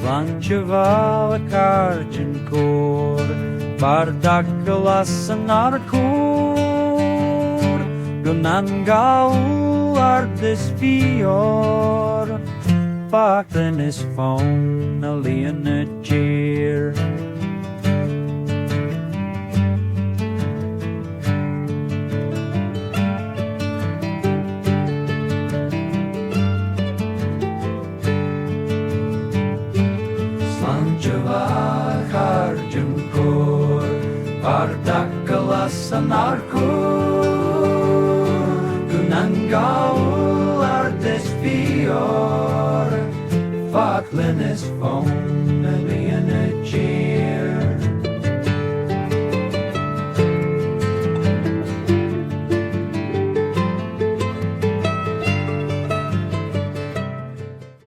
Slàinte bhá càirdean còir, Bardachd lasadh ar còir, Gunnan Gàidheal ardis fìor, Faclan is fonn a lìonadh cheer. Slàinte bhá càirdean còir, Bardachd lasadh ar còir, Gunnan Gàidheal ardis fìor, Faclan is fonn